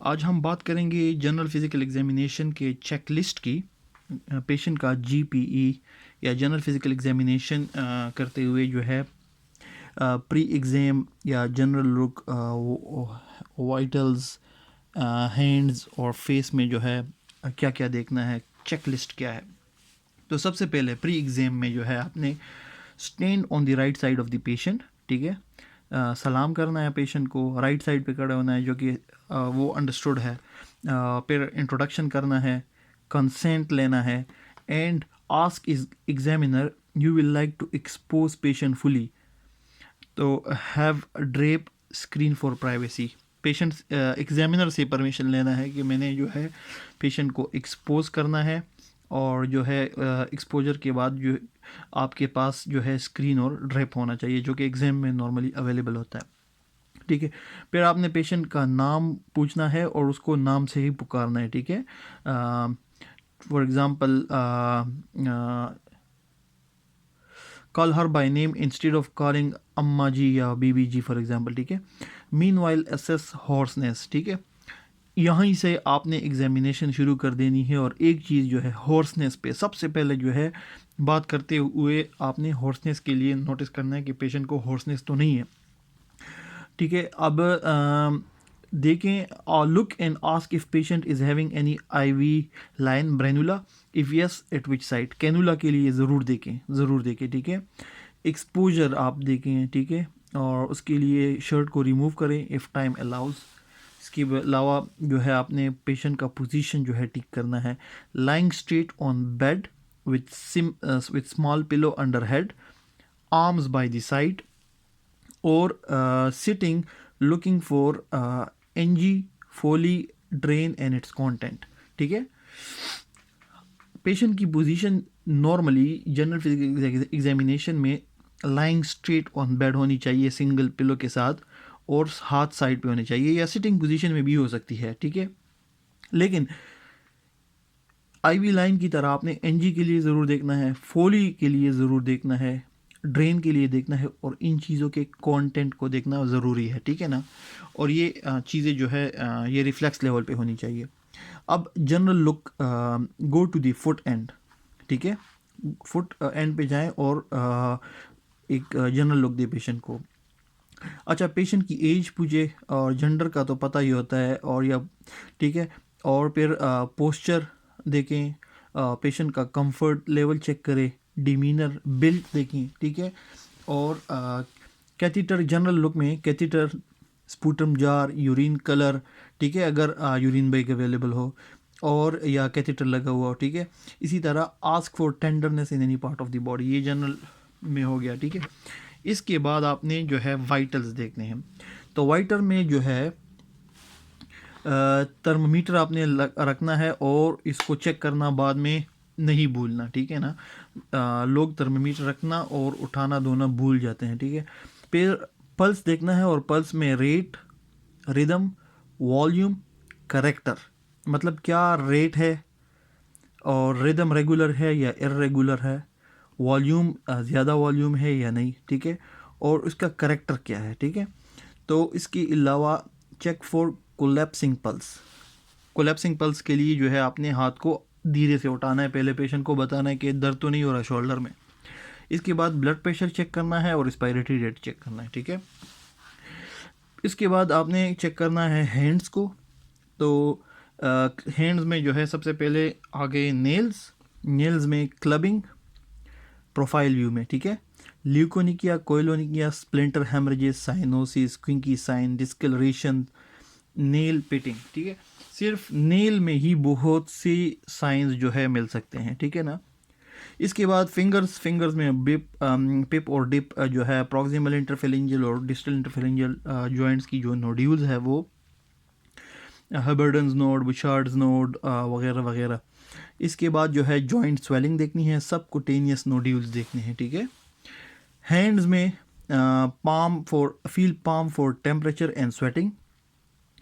आज हम बात करेंगे जनरल फिज़िकल एग्जामिनेशन के चेकलिस्ट की। पेशेंट का जीपीई या जनरल फिज़िकल एग्जामिनेशन करते हुए जो है प्री एग्ज़ाम या जनरल लुक, वाइटल्स, हैंड्स और फेस में जो है क्या क्या देखना है, चेकलिस्ट क्या है। तो सबसे पहले प्री एग्ज़ाम में जो है आपने stand on the right side of the patient, ठीक है। सलाम करना है पेशेंट को, राइट साइड पे खड़ा होना है, जो कि वो अंडरस्टूड है। फिर इंट्रोडक्शन करना है, कंसेंट लेना है, and ask is examiner you will like to expose patient fully, तो have drape screen for privacy. Patient examiner से परमिशन लेना है कि मैंने जो है पेशेंट को एक्सपोज करना है, और जो है एक्सपोजर के बाद जो आपके पास जो है स्क्रीन और ड्रेप होना चाहिए, जो कि एग्ज़ाम में नॉर्मली अवेलेबल होता है, ठीक है। फिर आपने पेशेंट का नाम पूछना है और उसको नाम से ही पुकारना है, ठीक है। For example call her by name instead of calling अम्मा जी या बीबी जी फॉर एग्ज़ाम्पल, ठीक है। मीन वाइल एसेस हॉर्सनेस, ठीक है। यहीं से आपने एग्जामिनेशन शुरू कर देनी है, और एक चीज़ जो है हॉर्सनेस पे सबसे पहले जो है बात करते हुए आपने हॉर्सनेस के लिए नोटिस करना है कि पेशेंट को हॉर्सनेस तो नहीं है, ठीक है। अब देखें, look and ask if patient is having any IV line branula, if yes at which side. Cannula के लिए ज़रूर देखें, ठीक है। एक्सपोजर आप देखें, ठीक है, और उसके लिए शर्ट को रिमूव करें इफ़ टाइम अलाउज। इसके अलावा जो है आपने पेशेंट का पोजीशन जो है ठीक करना है, lying straight on bed with small pillow under head, arms by the side, और sitting looking for NG Foley drain and its content, ठीक है। पेशेंट की position normally general physical examination में लाइंग स्ट्रेट ऑन बेड होनी चाहिए single pillow के साथ, और हाथ साइड पे होने चाहिए, या सिटिंग पोजीशन में भी हो सकती है, ठीक है। लेकिन आईवी लाइन की तरह आपने एनजी के लिए ज़रूर देखना है, फोली के लिए ज़रूर देखना है, ड्रेन के लिए देखना है, और इन चीज़ों के कंटेंट को देखना ज़रूरी है, ठीक है ना। और ये चीज़ें जो है ये रिफ्लेक्स लेवल पे होनी चाहिए। अब general look, go to the foot end, ठीक है। फुट एंड पे जाएं और एक जनरल लुक दे पेशेंट को। अच्छा, पेशेंट की एज पूछे, और जेंडर का तो पता ही होता है, और या ठीक है। और फिर पोस्चर देखें, पेशेंट का कंफर्ट लेवल चेक करें, डिमीनर बिल्ड देखें, ठीक है। और कैथीटर, जनरल लुक में catheter, sputum jar, urine colour, ठीक है, अगर यूरिन बैग अवेलेबल हो और या कैथीटर लगा हुआ हो, ठीक है। इसी तरह ask for tenderness in any part of the body, ये जनरल में हो गया, ठीक है। इसके बाद आपने जो है वाइटल्स देखने हैं। तो वाइटल में जो है थर्मोमीटर आपने रखना है, और इसको चेक करना बाद में नहीं भूलना, ठीक है ना। लोग थर्मोमीटर रखना और उठाना दोनों भूल जाते हैं, ठीक है। फिर पल्स देखना है, और पल्स में रेट, रिदम, वॉल्यूम, करेक्टर, मतलब क्या रेट है, और रिदम रेगुलर है या इर्रेगुलर है, वॉल्यूम ज़्यादा वॉल्यूम है या नहीं, ठीक है, और उसका करेक्टर क्या है, ठीक है। तो इसके अलावा check for collapsing pulse. Collapsing pulse के लिए जो है आपने हाथ को धीरे से उठाना है, पहले पेशेंट को बताना है कि दर्द तो नहीं हो रहा शोल्डर में। इसके बाद ब्लड प्रेशर चेक करना है, और रेस्पिरेटरी रेट चेक करना है, ठीक है। इसके बाद आपने चेक करना है हैंड्स को। तो हैंड्स में जो है सबसे पहले आगे नेल्स में क्लबिंग, प्रोफाइल व्यू में, ठीक है। Leukonychia, koilonychia, splinter haemorrhages, cyanosis, Quincke sign, discolouration, nail pitting, ठीक है। सिर्फ नेल में ही बहुत सी साइंस जो है मिल सकते हैं, ठीक है ना। इसके बाद फिंगर्स में पिप और डिप जो है प्रॉक्सिमल इंटरफेरेंजियल और डिस्टल इंटरफेरेंजियल जॉइंट्स की जो नोड्यूल्स है वो, हबर्डन्स नोड, बुशार्ड्स नोड वगैरह वगैरह। इसके बाद जो है जॉइंट स्वेलिंग देखनी है, सब कुटेनियस नोड्यूल्स देखने हैं, ठीक है। हैंड्स में palm for temperature and sweating,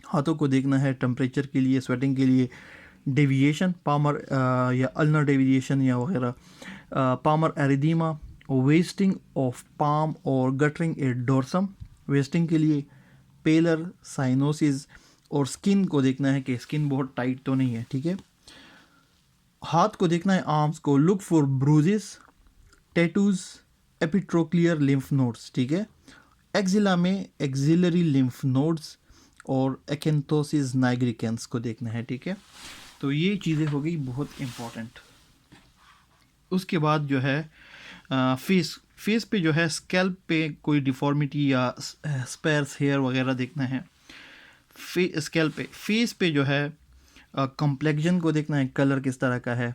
हाथों को देखना है टेम्परेचर के लिए, स्वेटिंग के लिए। डेविएशन, पामर या अल्नर डेविएशन या वगैरह, पामर एरिदीमा, वेस्टिंग ऑफ पाम और गटरिंग ए डोर्सम, वेस्टिंग के लिए। पेलर, साइनोसिस, और स्किन को देखना है कि स्किन बहुत टाइट तो नहीं है, ठीक है। हाथ को देखना है, आर्म्स को, look for bruises, tattoos, epitrochlear lymph nodes, ठीक है। एक्जिला में एक्सिलरी लिम्फ नोड्स और एक्एंथोसिस नाइग्रिकेंस को देखना है, ठीक है। तो ये चीज़ें हो गई बहुत इम्पॉर्टेंट। उसके बाद जो है फेस पे जो है स्कैल्प पे कोई डिफॉर्मिटी या स्पेयर्स हेयर वगैरह देखना है। स्कैल्प पे, फेस पे जो है कॉम्प्लेक्शन को देखना है, कलर किस तरह का है।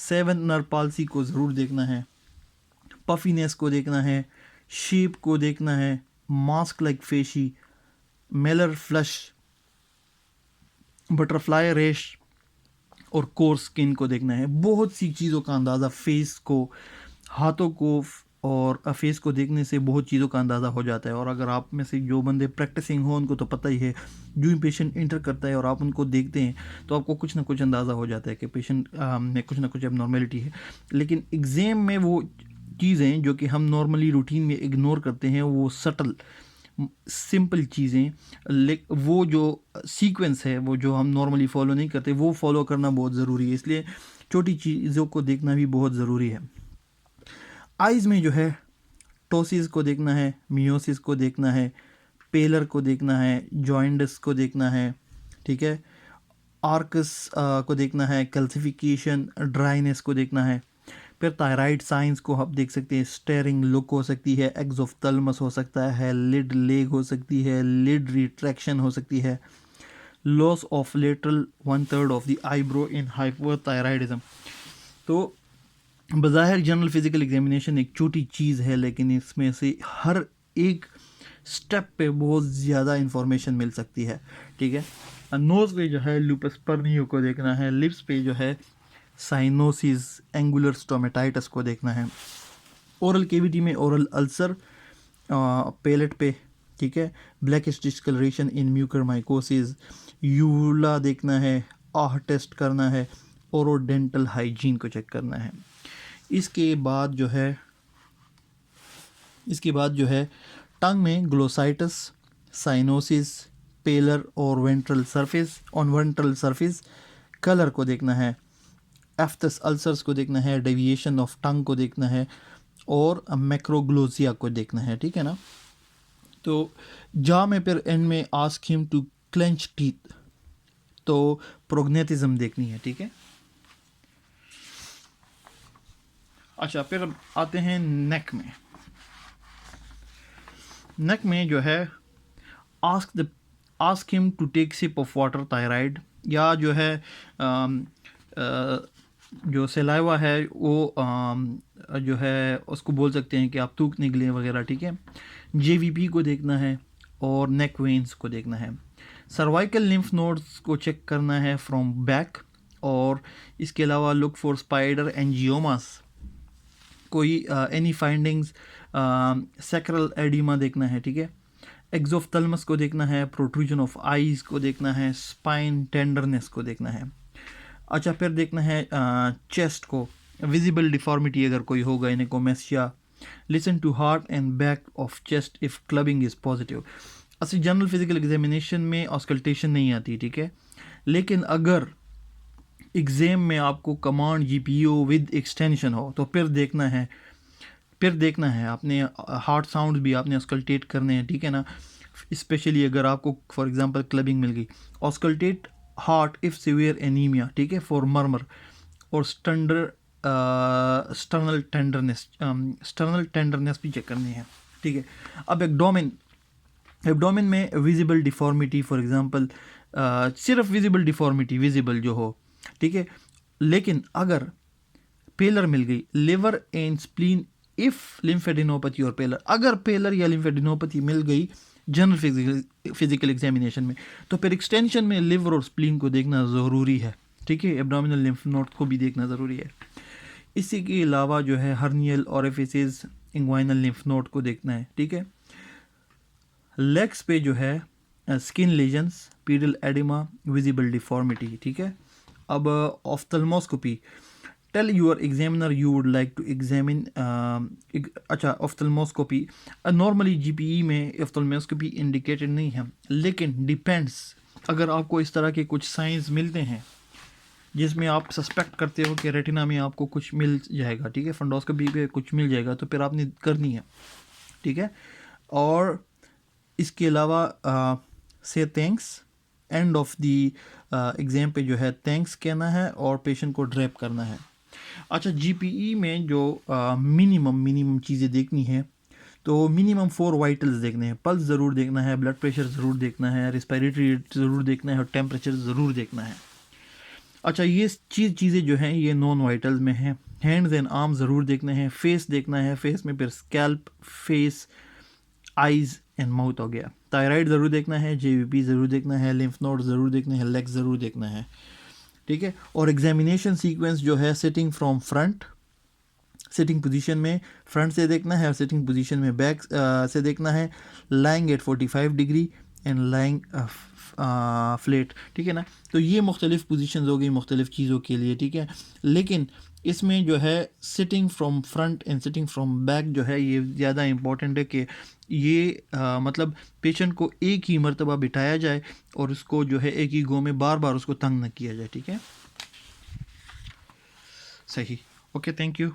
7 नर्व पाल्सी को ज़रूर देखना है। पफीनेस को देखना है, शेप को देखना है, mask like facie, Mailer flush, butterfly रेश और कोर्स स्किन को देखना है। बहुत सी चीज़ों का अंदाज़ा फेस को, हाथों को और फेस को देखने से बहुत चीज़ों का अंदाज़ा हो जाता है। और अगर आप में से जो बंदे प्रैक्टिसिंग हो उनको तो पता ही है, जो ही पेशेंट इंटर करता है और आप उनको देखते हैं तो आपको कुछ ना कुछ अंदाज़ा हो जाता है कि पेशेंट में कुछ ना कुछ एबनॉर्मेलिटी है। लेकिन एग्ज़ाम में वो चीज़ें जो कि हम नॉर्मली रूटीन में इग्नोर करते हैं, वो सटल सिंपल चीज़ें, वो जो सीक्वेंस है, वो जो हम नॉर्मली फॉलो नहीं करते, वो फॉलो करना बहुत ज़रूरी है। इसलिए छोटी चीज़ों को देखना भी बहुत ज़रूरी है। आइज़ में जो है टोसिस को देखना है, मियोसिस को देखना है, पेलर को देखना है, जॉइंटस को देखना है, ठीक है। आर्कस को देखना है, कैल्सिफिकेशन, ड्राइनेस को देखना है। फिर थायराइड साइंस को आप देख सकते हैं, स्टेरिंग लुक हो सकती है, एक्सोफ्थल्मस हो सकता है, लिड लेग हो सकती है, लिड रिट्रैक्शन हो सकती है, loss of lateral 1/3 of the eyebrow in hypothyroidism. तो बज़ाहिर जनरल फिजिकल एग्जामिनेशन एक छोटी चीज़ है, लेकिन इसमें से हर एक स्टेप पे बहुत ज़्यादा इंफॉर्मेशन मिल सकती है, ठीक है। नोज़ पे जो है लूपस पर्नियो को देखना है, लिप्स पे जो है साइनोसिस, एंगुलर स्टोमेटाइटिस को देखना है, ओरल केविटी में ओरल अल्सर, पेलेट पे, ठीक है, ब्लैकिश डिस्कलरेशन इन म्यूकरमाइकोसिस, यूला देखना है, आह टेस्ट करना है, ओरोडेंटल हाइजीन को चेक करना है। इसके बाद जो है टंग में ग्लोसाइटिस, साइनोसिस, पेलर और वेंट्रल सरफेस, कलर को देखना है, एफ्थस अल्सर्स को देखना है, डेविएशन ऑफ टंग को देखना है और मैक्रोग्लोसिया को देखना है, ठीक है ना। तो जा में फिर एंड में ask him to clench teeth, तो प्रोग्नेटिज्म देखनी है, ठीक है। अच्छा, फिर आते हैं नेक में जो है ask him to take sip of water thyroid, या जो है जो सलाइवा है वो जो है उसको बोल सकते हैं कि आप थूक निकले वगैरह, ठीक है। जेवीपी को देखना है और नेक वेन्स को देखना है। सर्वाइकल लिम्फ नोड्स को चेक करना है फ्रॉम बैक, और इसके अलावा लुक फॉर स्पाइडर एंजियोमास, कोई एनी फाइंडिंग्स, सैक्रल एडिमा देखना है, ठीक है। एक्सोफ्थल्मस को देखना है, प्रोट्रूजन ऑफ आईज को देखना है, स्पाइन टेंडरनेस को देखना है। अच्छा, फिर देखना है चेस्ट को, विजिबल डिफॉर्मिटी अगर कोई हो, gynaecomastia, listen to heart and back of chest if clubbing is positive. अच्छा, जनरल फिजिकल एग्जामिनेशन में ऑस्कल्टेशन नहीं आती, ठीक है, लेकिन अगर एग्ज़ाम में आपको कमांड जीपीओ विद एक्सटेंशन हो तो फिर देखना है आपने हार्ट साउंड भी आपने ऑस्कल्टेट करने हैं, ठीक है ना। स्पेशली अगर आपको फॉर एग्जांपल क्लबिंग मिल गई, auscultate heart if severe anaemia, ठीक है, फॉर मर्मर, और स्टर्नल टेंडरनेस भी चेक करनी है, ठीक है। अब एब्डोमेन में विजिबल डिफॉर्मिटी, फॉर एग्जांपल सिर्फ विजिबल डिफॉर्मिटी विजिबल जो हो, ठीक है, लेकिन अगर पेलर मिल गई, liver and spleen if lymphadenopathy और पेलर, अगर पेलर या लिम्फेडिनोपैथी मिल गई जनरल फिजिकल एग्जामिनेशन में, तो फिर एक्सटेंशन में लिवर और स्प्लीन को देखना ज़रूरी है, ठीक है। एब्डोमिनल लिम्फ नोड को भी देखना ज़रूरी है। इसी के अलावा जो है hernial orifices, inguinal lymph node को देखना है, ठीक है। लेग्स पे जो है skin lesions, pedal oedema, visible deformity, ठीक है। अब ophthalmoscopy, tell your examiner you would like to examine, अच्छा, ऑफ्थल्मोस्कोपी नॉर्मली जीपीई में ऑफ्थल्मोस्कोपी इंडिकेटेड नहीं है, लेकिन डिपेंड्स अगर आपको इस तरह के कुछ साइंस मिलते हैं जिसमें आप सस्पेक्ट करते हो कि रेटिना में आपको कुछ मिल जाएगा, ठीक है, फंडोस्कोपी पे कुछ मिल जाएगा, तो फिर आपने करनी है, ठीक है। और इसके अलावा से thanks, end of the exam पे जो है थैंक्स कहना है और पेशेंट को ड्रैप करना है। अच्छा, जीपीई में जो मिनिमम चीज़ें देखनी है, तो मिनिमम 4 वाइटल्स देखने हैं। पल्स ज़रूर देखना है, ब्लड प्रेशर ज़रूर देखना है, रेस्पिरेटरी रेट ज़रूर देखना है और टेम्परेचर ज़रूर देखना है। अच्छा, ये चीज़ें जो हैं ये नॉन वाइटल्स में हैं। हैंड्स एंड आर्म ज़रूर देखने हैं, फेस देखना है, फेस में फिर scalp, face, eyes and mouth हो गया। थायराइड ज़रूर देखना है, जेवीपी ज़रूर देखना है, लिम्फ नोड ज़रूर देखने हैं, लेग्स ज़रूर देखना है, ठीक है। और एग्जामिनेशन सीक्वेंस जो है sitting from front, sitting position में फ्रंट से देखना है और सिटिंग पोजीशन में बैक से देखना है, lying at 45 degree and lying flat, ठीक है ना। तो ये मुख्तलिफ पोजीशंस हो गई मुख्तलिफ चीज़ों के लिए, ठीक है। लेकिन इसमें जो है sitting from front end sitting from back जो है ये ज़्यादा इम्पॉर्टेंट है कि ये मतलब पेशेंट को एक ही मरतबा बिठाया जाए और उसको जो है एक ही गो में बार बार उसको तंग न किया जाए, ठीक है। सही, ओके, थैंक यू।